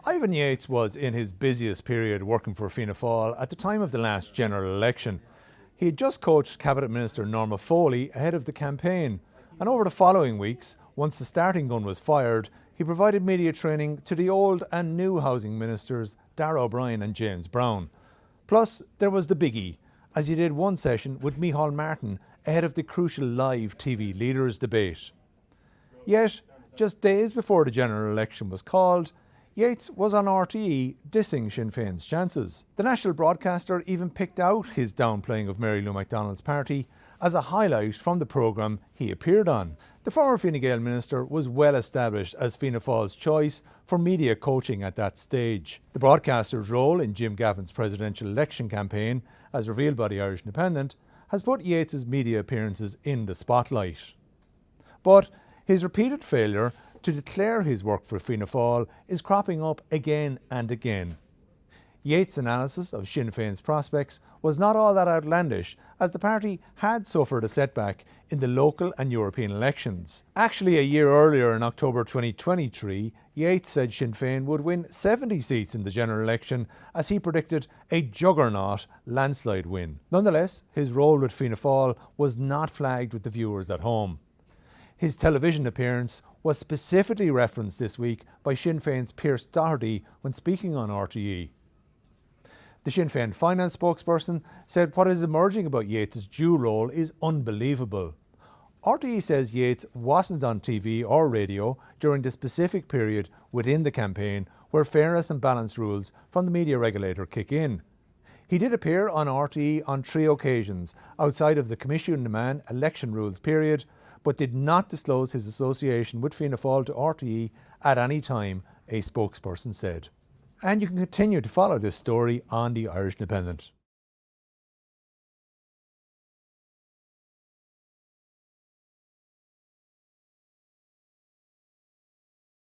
Ivan Yates was in his busiest period working for Fianna Fáil at the time of the last general election. He had just coached Cabinet Minister Norma Foley ahead of the campaign, and over the following weeks, once the starting gun was fired, he provided media training to the old and new housing ministers Darragh O'Brien and James Brown. Plus, there was the biggie, as he did one session with Micheál Martin ahead of the crucial live TV leaders debate. Yet, just days before the general election was called, Yates was on RTE dissing Sinn Féin's chances. The national broadcaster even picked out his downplaying of Mary Lou McDonald's party as a highlight from the programme he appeared on. The former Fine Gael minister was well established as Fianna Fáil's choice for media coaching at that stage. The broadcaster's role in Jim Gavin's presidential election campaign, as revealed by the Irish Independent, has put Yates's media appearances in the spotlight. But his repeated failure to declare his work for Fianna Fáil is cropping up again and again. Yates' analysis of Sinn Féin's prospects was not all that outlandish, as the party had suffered a setback in the local and European elections. Actually, a year earlier in October 2023, Yates said Sinn Féin would win 70 seats in the general election, as he predicted a juggernaut landslide win. Nonetheless, his role with Fianna Fáil was not flagged with the viewers at home. His television appearance was specifically referenced this week by Sinn Féin's Pierce Doherty when speaking on RTE. The Sinn Féin finance spokesperson said what is emerging about Yates' dual role is unbelievable. RTE says Yates wasn't on TV or radio during the specific period within the campaign where fairness and balance rules from the media regulator kick in. He did appear on RTE on 3 occasions outside of the Commission-Man election rules period, but did not disclose his association with Fianna Fáil to RTE at any time, a spokesperson said. And you can continue to follow this story on the Irish Independent.